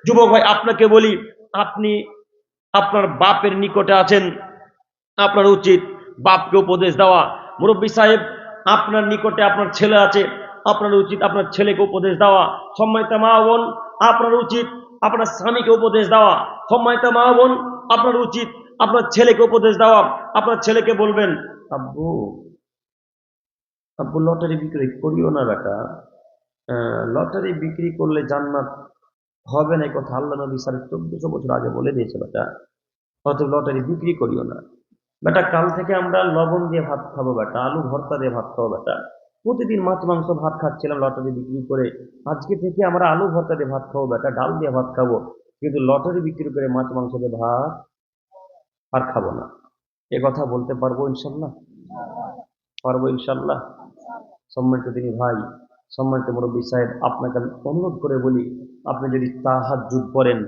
যুবক ভাই আপনাকে বলি, আপনি আপনার বাপের নিকটে আছেন, আপনার উচিত বাপকে উপদেশ দেওয়া। মুরব্বী সাহেব আপনার নিকটে আপনার ছেলে আছে, আপনার উচিত আপনার ছেলেকে উপদেশ দেওয়া। সম্মানিত মা বোন আপনার উচিত আপনার স্বামীকে উপদেশ দেওয়া। সম্মানিত মা বোন আপনার উচিত আপনার ছেলেকে উপদেশ দেওয়া। আপনার ছেলেকে বলবেন, আব্বু আব্বু লটারি বিক্রি করিও না বেটা, লটারি বিক্রি করলে জান্নাত হবে না, কথা আল্লাহ নবী 1400 বছর আগে বলে দিয়েছে বেটা, অতএব লটারি বিক্রি করিও না বেটা। কাল থেকে আমরা লবণ দিয়ে ভাত খাবো বেটা, আলু ভর্তা দিয়ে ভাত খাবো বেটা। প্রতিদিন মাছ মাংস ভাত খাচ্ছিলাম লটারি বিক্রি করে, আজকে থেকে আমরা আলু ভর্তা দিয়ে ভাত খাবো বেটা, ডাল দিয়ে ভাত খাবো, কিন্তু লটারি বিক্রি করে মাছ মাংস দিয়ে ভাত আর খাবো না। এ কথা বলতে পারবো ইনশাল্লাহ? পারবো ইনশাল্লাহ। সম্মানিত তিনি ভাই, সম্মানিত মুরব্বী সাহেব, আপনাকে আমি অনুরোধ করে বলি, আপনি যদি তাহাজ্জুদ পড়েন,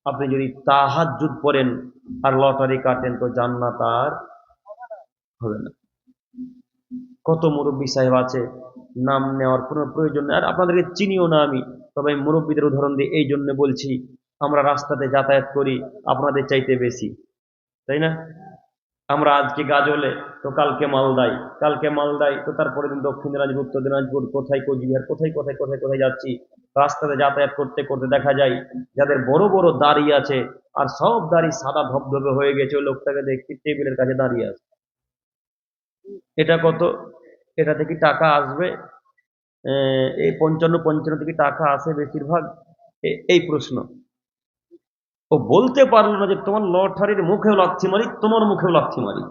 আপনি যদি তাহাজ্জুদ পড়েন আর লটারি কাটেন, তো জান্নাত আর হবে না। কত মুরব্বী সাহেব আছে, নাম নেওয়ার কোনো প্রয়োজন নেই, আর আপনাদেরকে চিনিও না আমি, তবে মুরব্বীদের উদাহরণ দিয়ে এই জন্য বলছি, আমরা রাস্তাতে যাতায়াত করি আপনাদের চাইতে বেশি, তাই না? আমরা আজকে গাজলে, তো কালকে মালদায়, কালকে মালদায়, তো তারপরে দিন দক্ষিণ দিনাজপুর, উত্তর দিনাজপুর, কোথায় কোচবিহার, কোথায় কোথায় কোথায় কোথায় যাচ্ছি। রাস্তাতে যাতায়াত করতে করতে দেখা যায় যাদের বড় বড় দাড়ি আছে, আর সব দাড়ি সাদা ধবধবে হয়ে গেছে, ওই লোকটাকে দেখছি টেবিলের কাছে দাঁড়িয়ে আছে। এটা কত? এটা থেকে টাকা আসবে? এই 55 থেকে টাকা আসে বেশিরভাগ? এই প্রশ্ন। ও বলতে পারলো না যে তোমার লটারির মুখেও লাথি মারি, তোমার মুখেও লাথি মারি।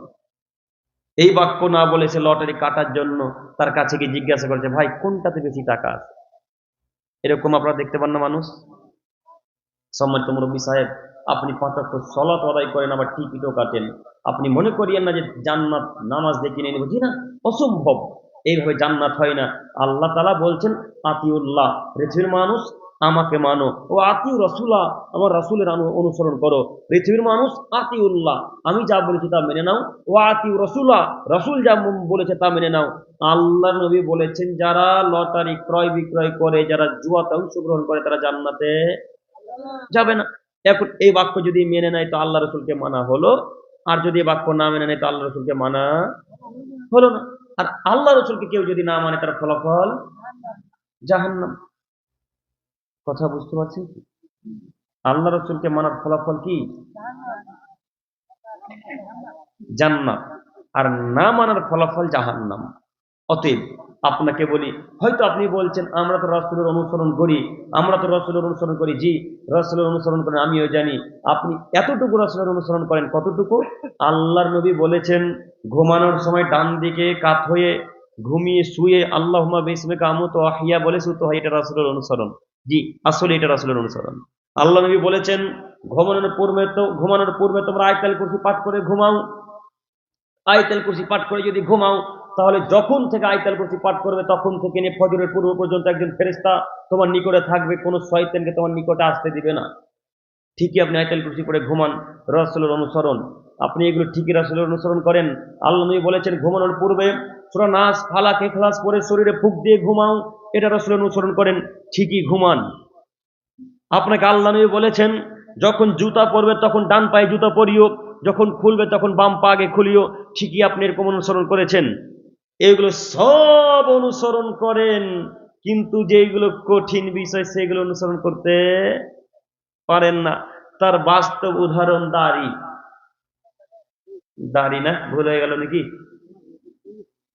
এই বাক্য না বলেছে লটারি কাটার জন্য তার কাছে গিয়ে জিজ্ঞাসা করেছে, ভাই কোনটাতে বেশি টাকা আছে? এরকম আপনারা দেখতে পান না মানুষ? সম্মানিত মুরব্বী সাহেব, আপনি 5 ওয়াক্ত সালাত আদায় করেন, আবার টিকিটও কাটেন, আপনি মনে করিয়েন না যে জান্নাত নামাজ দিয়ে কিনে নেব, জি না, অসম্ভব। এইভাবে জান্নাত হয় না। আল্লাহ তাআলা বলছেন, আতিউল্লাহ, পৃথিবীর মানুষ আমাকে মানো, ও আতিউ রাসূলা, আমার রাসূলের অনুসরণ করো। পৃথিবীর মানুষ আতিউল্লাহ, আমি যা বলেছি তা মেনে নাও, ও আতিউ রাসূলা, রাসূল যা বলেছে তা মেনে নাও। আল্লাহর নবী বলেছেন, যারা লটারি ক্রয় বিক্রয় করে, যারা জুয়াতে অংশগ্রহণ করে, তারা জান্নাতে যাবে না। এখন এই বাক্য যদি মেনে নেয় তো আল্লাহ রসুলকে মানা হলো, আর যদি এই বাক্য না মেনে নেয় তো আল্লাহ রসুলকে মানা হলো না। আর আল্লাহ রসুলকে কেউ যদি না মানে, তার ফলাফল জাহান্নাম। কথা বুঝতে পারছেন কি? আল্লাহ রসুলকে মানার ফলাফল কি? জান্নাত। আর না মানার ফলাফল জাহান্নাম। অতএব আপনাকে বলি, হয়তো আপনি বলছেন আমরা তো রাসূলের অনুসরণ করি, আমরা তো রাসূলের অনুসরণ করি, জি রাসূলের অনুসরণ করেন, আমিও জানি। আপনি এতটুকু রাসূলের অনুসরণ করেন, কতটুকু? আল্লাহর নবী বলেছেন, ঘুমানোর সময় ডান দিকে কাত হয়ে ঘুমিয়ে শুয়ে আল্লাহুম্মা বিসমিকা আমুতু ওয়া আহইয়া বলে শুতে হয়, এটা রাসূলের অনুসরণ। জি, আসলে এটা রাসূলের অনুসরণ। আল্লাহ নবী বলেছেন, ঘুমানোর পূর্বে তোমরা আয়াতুল কুরসি পাঠ করে ঘুমাও। আয়াতুল কুরসি পাঠ করে যদি ঘুমাও, তাহলে যখন থেকে আয়াতুল কুরসি পাঠ করবে তখন থেকে নিয়ে ফজরের পূর্ব পর্যন্ত একজন ফেরেশতা তোমার নিকটে থাকবে, কোনো শয়তানকে তোমার নিকটে আসতে দিবে না। ঠিকই আপনি আয়াতুল কুরসি পড়ে ঘুমান, রাসূলের অনুসরণ। আপনি এগুলো ঠিকই রাসূলের অনুসরণ করেন। আল্লাহ নবী বলেছেন, ঘুমানোর পূর্বে সূরা নাস, ফালাক, ইখলাস পড়ে শরীরে ফুঁক দিয়ে ঘুমাও, এটা রাসূলের অনুসরণ করেন, ঠিকই ঘুমান। আপনাকে আল্লাহ নবী বলেছেন, যখন জুতা পরবে তখন ডান পায়ে জুতা পরিও, যখন খুলবে তখন বাম পা আগে খুলিও, ঠিকই আপনি এরকম অনুসরণ করেছেন। এগুলো সব অনুসরণ করেন, কিন্তু যেগুলো কঠিন বিষয় সেগুলো অনুসরণ করতে পারেন না। তার বাস্তব উদাহরণ দাড়ি। দাড়ি না, ভুল হয়ে গেল নাকি?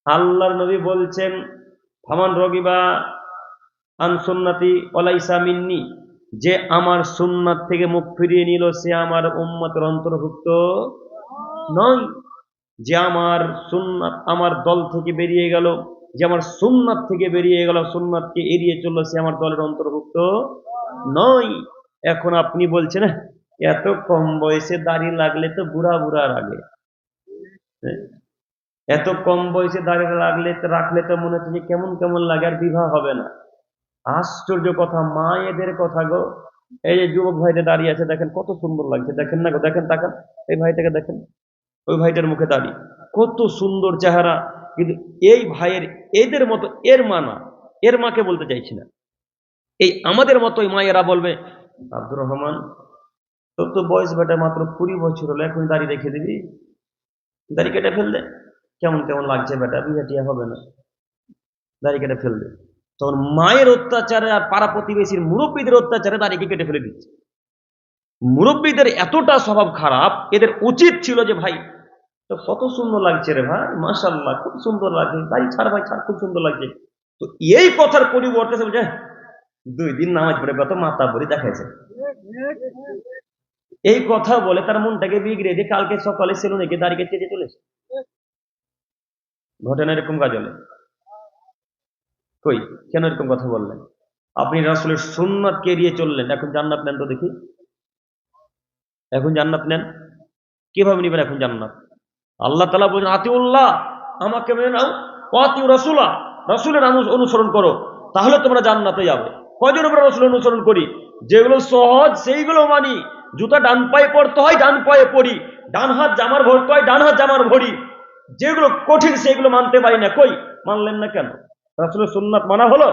আল্লাহর নবী বলছেন, ফামান রগিবা আন সুন্নতি ওয়ালাইসা মিন্নি, যে আমার সুন্নাত থেকে মুখ ফিরিয়ে নিল সে আমার উম্মতের অন্তর্ভুক্ত নয়। যে আমার সুন্নাত, আমার দল থেকে বেরিয়ে গেল, যে আমার সুন্নাত থেকে বেরিয়ে গেল, সুন্নাতকে এড়িয়ে চললো, সে আমার দলের অন্তর্ভুক্ত নয়। এখন আপনি বলছেন, এত কম বয়সে দাড়ি লাগলে তো বুড়া বুড়া লাগে, এত কম বয়সে দাড়ি রাখলে তো মনে হচ্ছে কেমন কেমন লাগে, আর বিবাহ হবে না। আশ্চর্য কথা, মায়েদের কথা গো। এই যে যুবক ভাইদের দাঁড়িয়ে আছে, দেখেন কত সুন্দর লাগছে, দেখেন না গো, দেখেন, তাকান, এই ভাইটাকে দেখেন, ওই ভাইটার মুখে দাড়ি, কত সুন্দর চেহারা। কিন্তু এই ভাইয়ের, এদের মতো, এর মা না, এর মাকে বলতে চাইছি না, এই আমাদের মতো মায়েরা বলবে, আব্দুর রহমান, তোর তো বয়স বেটা মাত্র 20 বছর হলো, এখন দাড়ি রেখে দিবি? দাড়ি কেটে ফেললে কেমন কেমন লাগছে বেটা, বিয়ে টিয়া হবে না, দাড়ি কেটে ফেললে। তখন মায়ের অত্যাচারে আর পাড়া প্রতিবেশীর মুরব্বীদের অত্যাচারে দাড়িকে কেটে ফেলে দিচ্ছে। মুরব্বীদের এতটা স্বভাব খারাপ, এদের উচিত ছিল যে ভাই তো কত সুন্দর লাগছে রে ভাই, মাশাআল্লাহ খুব সুন্দর লাগছে, দাড়ি ছাড় ভাই ছাড়, খুব সুন্দর লাগছে। তো এই কথার পরিবর্তে সে বলছে 2 দিন নামাজ পড়ে কত মাথা ভরি দেখাইছে, এই কথা বলে তার মনটাকে বিগড়ে দিয়ে কালকে সকালে সেলুনে দাড়িকে চেটে চলেছে। ঘটনা এরকম কাজ হলে কই, কেন এরকম কথা বললেন? আপনি রাসূলের সুন্নাতকে এড়িয়ে চললেন, এখন জান্নাত নেন তো দেখি, এখন জান্নাত নেন কিভাবে নিবেন? এখন জান্নাত আল্লাহ তাআলা বলেন আতিউল্লাহ, আমাকে মেনে নাও, ওয়াতিউ রাসূলা, রাসূলের অনুসরণ করো, তাহলে তোমরা জান্নাতে যাবে। কয়জন আমরা রাসূলের অনুসরণ করি? যেগুলো সহজ সেইগুলো মানি, জুতা ডান পায়ে পরতে হয় ডান পায়ে পরি, ডান হাত জামার ভরতে হয় ডান হাত জামার ভরি। যেগুলো কঠিন সেগুলো মানতে পারি না। কই, মানলেন না কেন? রাসূলের সুন্নাত মানা হলো,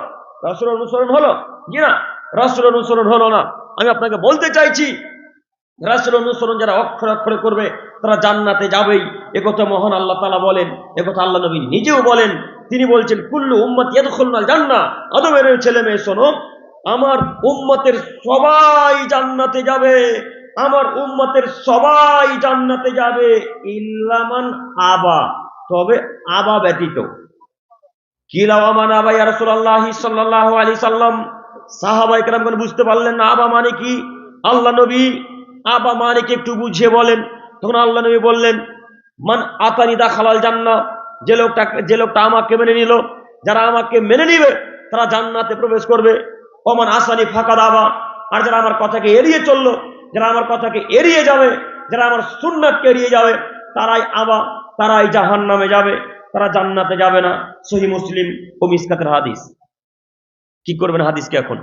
রাসূলের অনুসরণ হলো? জি না, রাসূলের অনুসরণ হলো না। আমি আপনাকে বলতে চাইছি, রাসূলের অনুসরণ যারা অক্ষরে অক্ষরে করবে তারা জান্নাতে যাবেই, একথা মহান আল্লাহ তাআলা বলেন, একথা আল্লাহ নবী নিজেও বলেন। তিনি বলছেন কুল্লু উম্মতি ইয়াদখুলুনাল জান্নাহ, আদমের ছেলে মেয়ে শোনো, আমার উম্মতের সবাই জান্নাতে যাবে, আমার উম্মতের সবাই জান্নাতে যাবে ইল্লা মান আবা, তবে আবা ব্যতীত। কিলা ওয়া মান আবা ইয়া রাসূলুল্লাহ সাল্লাল্লাহু আলাইহি সাল্লাম, সাহাবায়ে কেরামগণ বুঝতে পারলেন না আবা মানে কি। আল্লাহ নবী আবা মানে কি একটু বুঝিয়ে বলেন। তখন আল্লাহ নবী বললেন মান আতানি দাখালাল জান্নাহ, যে লোকটা আমাকে মেনে নিল, যারা আমাকে মেনে নিবে তারা জান্নাতে প্রবেশ করবে। ওমান আসানি ফাকাদ আবা, আর যারা আমার কথাকে এড়িয়ে চললো, যারা আমার কথাকে এড়িয়ে যাবে, যারা আমার সুন্নাতকে এড়িয়ে যাবে, তারাই আবা, তারাই জাহান্নামে যাবে, তারা জান্নাতে যাবে না। সহিহ মুসলিম ও মিসকাতের হাদিস। কি করবেন হাদিসকে এখন?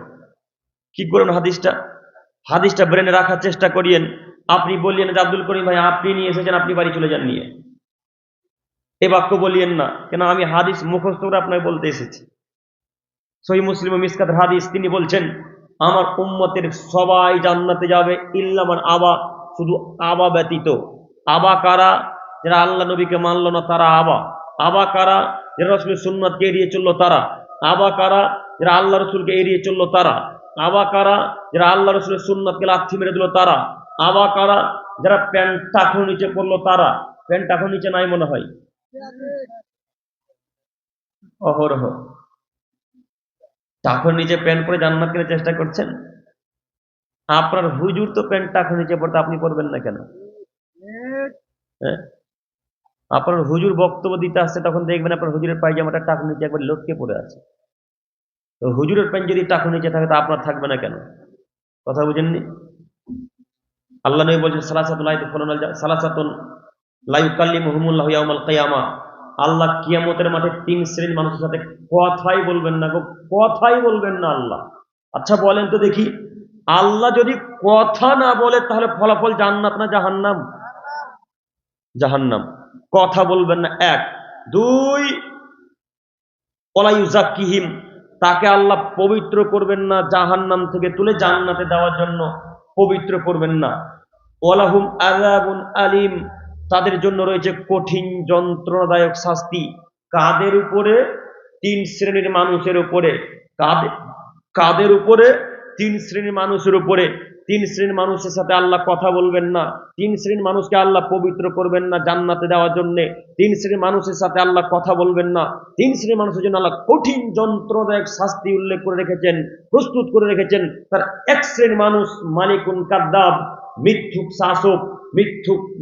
কি করবেন হাদিসটা? হাদিসটা ব্রেনে রাখার চেষ্টা করিয়েন। আপনি বললেন যে আব্দুল করিম ভাই আপনি নিয়ে এসেছেন, আপনি বাড়ি চলে যান নিয়ে, এ বাক্য বলিয়েন না, কেন আমি হাদিস মুখস্থ করে আপনাকে বলতে এসেছি। সহিহ মুসলিম ও মিসকাতের হাদিস, তিনি বলছেন আমার উম্মতের সবাই জান্নাতে যাবে ইল্লা মান আবা, শুধু আবা ব্যতীত। আবা কারা? যারা আল্লাহ নবীকে মানল না তারা আবা। আবা কারা? যারা রাসূলের সুন্নাতকে এড়িয়ে চললো তারা। আবা কারা? যারা আল্লাহ রসুলকে এড়িয়ে চললো তারা। আবা কারা? যারা আল্লাহ রসুলের সুন্নাতকে লাথি মেরে দিল তারা। আবা কারা? যারা প্যান্ট টাকুর নিচে পড়লো তারা। প্যান্ট টাকুর নিচে নাই মনে হয় অহরহ, টাকুর নিচে প্যান্ট পরে জান্নাত কেনার চেষ্টা করছেন। আপনার হুজুর তো প্যান্ট টাকুর নিচে পড়তে, আপনি পড়বেন না কেন? হ্যাঁ, আপনার হুজুর বক্তব্য দিতে আসছে, তখন দেখবেন আপনার হুজুরের পায়জামাটা টাকুর নিচে একবার লটকে পড়ে আছে। তো হুজুরের প্যান্ট যদি টাকুর নিচে থাকে তা আপনার থাকবে না কেন? কথা বুঝেননি? আল্লাহ নবী বলছেন সালাসাতুন লা ইউকাল্লিমুহুমুল্লাহু ইয়াউমাল কিয়ামা, আল্লাহ কিয়ামতের মাঠে 3 শ্রেণীর মানুষের সাথে কথাই বলবেন না গো, কথাই বলবেন না আল্লাহ। আচ্ছা বলেন তো দেখি, আল্লাহ যদি কথা না বলে তাহলে ফলাফল জান্নাত না জাহান্নাম? জাহান্নাম। কথা বলবেন না, 1। 2, ওয়ালা ইউযাক্কিহিম, তাকে আল্লাহ পবিত্র করবেন না, জাহান্নাম থেকে তুলে জান্নাতে দেওয়ার জন্য পবিত্র করবেন না। ওয়ালাহুম আযাবুন আলীম, তাদের জন্য রয়েছে কঠিন যন্ত্রণাদায়ক শাস্তি। কাদের উপরে? 3 শ্রেণীর মানুষের উপরে। কাদের উপরে? 3 শ্রেণীর মানুষের উপরে। 3 শ্রেণীর মানুষের সাথে আল্লাহ কথা বলবেন না, 3 শ্রেণীর মানুষকে আল্লাহ পবিত্র করবেন না জান্নাতে দেওয়ার জন্য। 3 শ্রেণীর মানুষের সাথে আল্লাহ কথা বলবেন না, 3 শ্রেণীর মানুষের জন্য আল্লাহ কঠিন যন্ত্রণাদায়ক শাস্তি উল্লেখ করে রেখেছেন, প্রস্তুত করে রেখেছেন। তার 1 শ্রেণীর মানুষ মালিকুন কাদ্দাব, মিথ্যুক শাসক,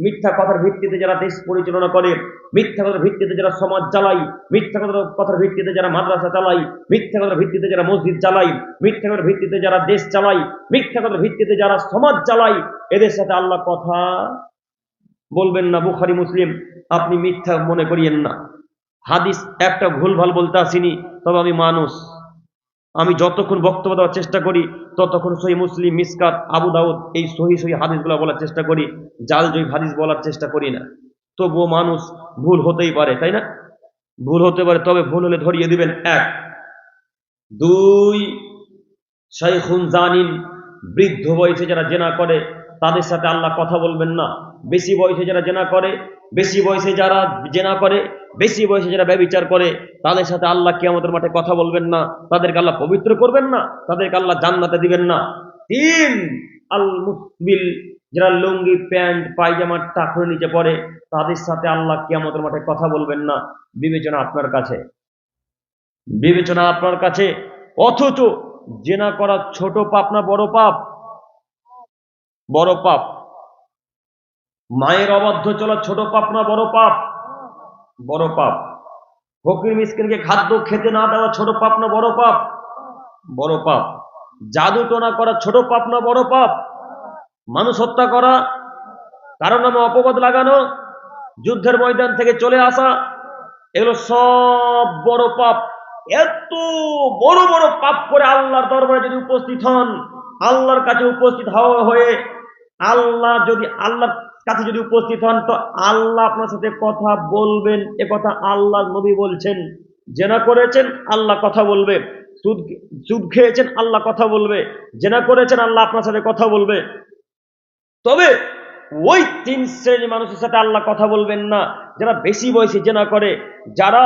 মিথ্যা কথার ভিত্তিতে যারা দেশ পরিচালনা করে, মিথ্যা কথার ভিত্তিতে যারা সমাজ চালায়, মিথ্যা কথার ভিত্তিতে যারা মাদ্রাসা চালায়, মিথ্যা কথার ভিত্তিতে যারা মসজিদ চালায়, মিথ্যা কথার ভিত্তিতে যারা দেশ চালায়, মিথ্যা কথার ভিত্তিতে যারা সমাজ চালায়, এদের সাথে আল্লাহ কথা বলবেন না। বুখারী মুসলিম, আপনি মিথ্যা মনে করিয়েন না। হাদিস একটা ভুলভাল বলতে আসিনি, তবে আমি মানুষ, আমি যতক্ষণ বক্তব্য দেওয়ার চেষ্টা করি ততক্ষণ সহিহ মুসলিম, মিসকাত, আবু দাউদ এই সহি হাদিসগুলো বলার চেষ্টা করি, জাল জয়ীফ হাদিস বলার চেষ্টা করি না। তবুও মানুষ, ভুল হতেই পারে, তাই না? ভুল হতে পারে, তবে ভুল হলে ধরিয়ে দিবেন। 1। 2, শাইখুন জানিন, বৃদ্ধ বয়সে যারা জেনা করে তাদের সাথে আল্লাহ কথা বলবেন না। বেশি বয়সে যারা জেনা করে, বেশি বয়সে যারা জেনা করে, বেশি বয়সে যারা ব্যভিচার করে, তাদের সাথে আল্লাহ কিয়ামতের মাঠে কথা বলবেন না। তাদেরকে আল্লাহ পবিত্র করবেন না, তাদেরকে আল্লাহ জান্নাতে দিবেন না। তিন, আল মুসবিল, যারা লুঙ্গি প্যান্ট পায়জামার টাকনুর নিচে পড়ে, তাদের সাথে আল্লাহ কিয়ামতের মাঠে কথা বলবেন না। বিবেচনা আপনার কাছে, বিবেচনা আপনার কাছে। অথচ জেনা করা ছোট পাপ না বড় পাপ? বড় পাপ। মায়ের অবাধ্য চলা ছোট পাপ না বড় পাপ? বড় পাপ। ফকির মিসকিনকে খাদ্য খেতে না দেওয়া ছোট পাপ না বড় পাপ? বড় পাপ। জাদু টোনা করা ছোট পাপ না বড় পাপ? মানুষ হত্যা করা, কারণ নামে অপবাদ লাগানো, যুদ্ধের ময়দান থেকে চলে আসা, এগুলো সব বড় পাপ। এত বড় বড় পাপ করে আল্লাহর দরবারে যদি উপস্থিত হন, আল্লাহর কাছে উপস্থিত হওয়া হয়ে আল্লাহর কাছে যদি উপস্থিত হন, তো আল্লাহ আপনার সাথে কথা বলবেন। এ কথা আল্লাহর নবী বলছেন। জেনা করেছেন, আল্লাহ কথা বলবে। সুদ খেয়েছেন, আল্লাহ কথা বলবে। জেনা করেছেন, আল্লাহ আপনার সাথে কথা বলবে। তবে ওই তিন শ্রেণীর মানুষের সাথে আল্লাহ কথা বলবেন না, যারা বেশি বয়সে জেনা করে, যারা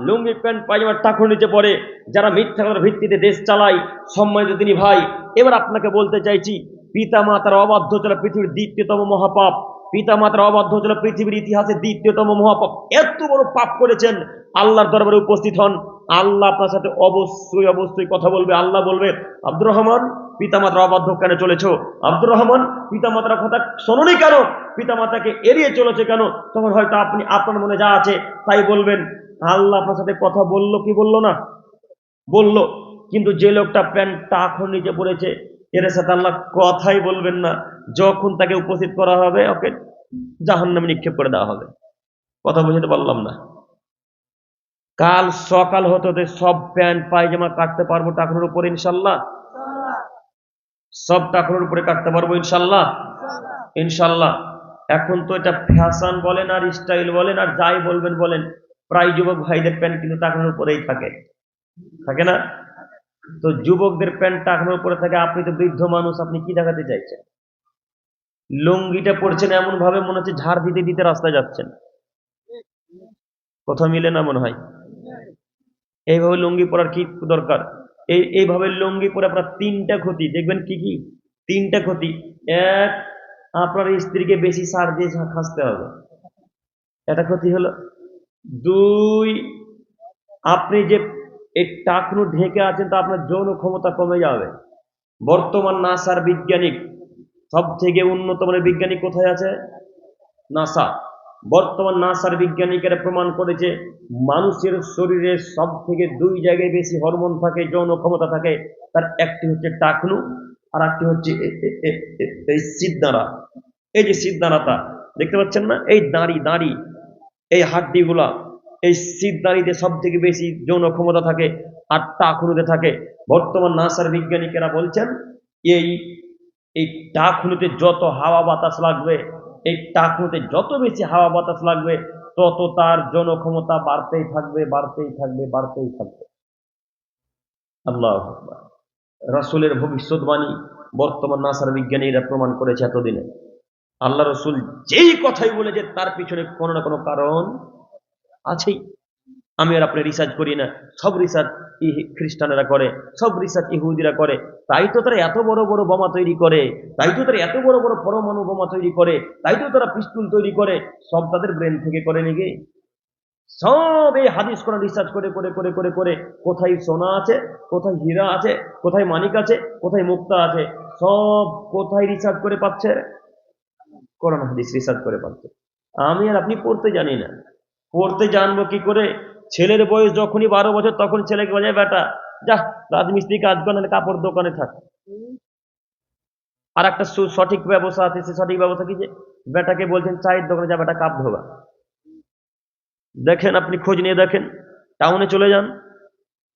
লুঙ্গি প্যান্ট পায়জামার টাকুর নিচে পড়ে, যারা মিথ্যা কথার ভিত্তিতে দেশ চালায়। সম্মানিত তিনি ভাই, এবার আপনাকে বলতে চাইছি, পিতা মাতার অবাধ্য চলা পৃথিবীর দ্বিতীয়তম মহাপাপ। পিতা মাতার অবাধ্য চলা পৃথিবীর ইতিহাসে দ্বিতীয়তম মহাপাপ। এত বড় পাপ করেছেন, আল্লাহর দরবারে উপস্থিত হন, আল্লাহ আপনার সাথে অবশ্যই অবশ্যই কথা বলবে। আল্লাহ বলবে, আব্দুর রহমান, পিতামাতার অবাধ্য কেন চলেছ? আব্দুর রহমান, পিতামাতার কথা শোনোনি কেন? পিতামাতাকে এড়িয়ে চলেছে কেন? তখন হয়তো আপনি আপনার মনে যা আছে তাই বলবেন। আল্লাহ আপনার সাথে কথা বললো কি বললো না? বললো। কিন্তু যে লোকটা প্যান্টটা এখন নিচে পড়েছে, এর সাথে আল্লাহ কথাই বলবেন না। যখন তাকে উপস্থিত করা হবে, ওকে জাহান্নামে নিক্ষেপ করে দেওয়া হবে। কথা বুঝতে পারলাম না? কাল সকাল হতে হতে সব প্যান্ট পায়জামা কাটতে পারবো টাকুনের উপরে ইনশাল্লাহ? সব টাকুনের উপরে কাটতে পারবো ইনশাল্লাহ? ইনশাল্লাহ। এখন তো এটা ফ্যাশন বলেন আর স্টাইল বলেন আর যাই বলবেন বলেন, প্রায় যুবক ভাইদের প্যান্ট কিন্তু টাকুনের উপরেই থাকে, থাকে না? তো যুবকদের প্যান্ট টাকুনের উপরে থাকে, আপনি তো বৃদ্ধ মানুষ, আপনি কি দেখাতে চাইছেন? লুঙ্গিটা পড়ছেন এমন ভাবে মনে হচ্ছে ঝাড় দিতে দিতে রাস্তায় যাচ্ছেন। কথা মিলে না মনে হয়? এইভাবে লুঙ্গি পরার কি দরকার? এইভাবে লুঙ্গি পরে আপনার তিনটা ক্ষতি দেখবেন। কি কি তিনটা ক্ষতি? এক, আপনার স্ত্রীকে বেশি সার দিয়ে খাসতে হবে, এটা ক্ষতি হলো। দুই, আপনি যে এই টাকনু ঢেকে আছেন তা আপনার যৌন ক্ষমতা কমে যাবে। বর্তমান নাসার বিজ্ঞানিক, সব থেকে উন্নত মানের বিজ্ঞানী কোথায় আছে? নাসা। বর্তমান নাসার বিজ্ঞানীরা প্রমাণ করেছে, মানুষের শরীরে সব থেকে দুই জায়গায় বেশি হরমোন থাকে, যৌন ক্ষমতা থাকে। তার একটি হচ্ছে টাকনু, আর একটি হচ্ছে এই সিদ্ধারা। এই যে সিদ্ধারাটা দেখতে পাচ্ছেন না, এই দাঁড়ি দাঁড়ি, এই হাড্ডিগুলা, এই সিদ্ধারিতে সব থেকে বেশি যৌন ক্ষমতা থাকে, আর টাকনুতে থাকে। বর্তমান নাসার বিজ্ঞানীরা বলছেন, এই এই টাকনুতে যত হাওয়া বাতাস লাগবে, এই টাকনুতে যত বেশি হাওয়া বাতাস লাগবে, তত তার যৌন ক্ষমতা বাড়তেই থাকবে, বাড়তেই থাকবে, বাড়তেই থাকবে। আল্লাহু আকবার। রাসূলের ভবিষ্যৎবাণী বর্তমান নাসার বিজ্ঞানীরা প্রমাণ করেছে এতদিনে। আল্লাহ রসুল যেই কথাই বলেছে তার পিছনে কোনো না কোনো কারণ আছেই। আমি আর আপনি রিসার্চ করি না, সব রিসার্চ খ্রিস্টানেরা করে, সব রিসার্চ ইহুদিরা করে। তাই তো তারা এত বড় বড় বোমা তৈরি করে, তাই তো তারা এত বড় বড় পরমাণু বোমা তৈরি করে, তাই তো তারা পিস্তুল তৈরি করে। সব তাদের ব্রেন থেকে করে নাকি? সব এই হাদিস কোরআন রিসার্চ করে করে করে করে করে, কোথায় সোনা আছে, কোথায় হীরা আছে, কোথায় মানিক আছে, কোথায় মুক্তা আছে, সব কোথায় রিসার্চ করে পাচ্ছে? কোরআন হাদিস রিসার্চ করে পাচ্ছে। আমি আর আপনি পড়তে জানি না। পড়তে জানবো কি করে? ছেলের বয়স যখনই 12 বছর, তখন ছেলেকে বলে, বেটা যা রাজমিস্ত্রি কাজ করে, কাপড় দোকানে থাক। আর একটা সঠিক ব্যবস্থা আছে, সে সঠিক ব্যবস্থা কি? যে বেটাকে বলছেন চায়ের দোকানে যা, বেটা কাপ ধোবা। দেখেন, আপনি খোঁজ নিয়ে দেখেন, টাউনে চলে যান,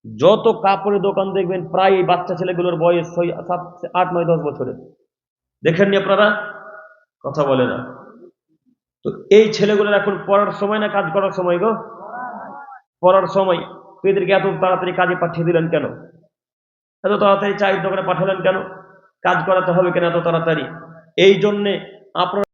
যত কাপড়ের দোকান দেখবেন প্রায় বাচ্চা ছেলেগুলোর বয়স 8, 9, 10 বছরের। দেখেননি আপনারা? কথা বলে না। তো এই ছেলেগুলোর এখন পড়ার সময় না কাজ করার সময় গো? পড়ার সময়। এদেরকে এত তাড়াতাড়ি কাজে পাঠিয়ে দিলেন কেন? এত তাড়াতাড়ি চায়ের দোকানে পাঠালেন কেন? কাজ করাতে হবে কেন এত তাড়াতাড়ি? এই জন্যে আপনারা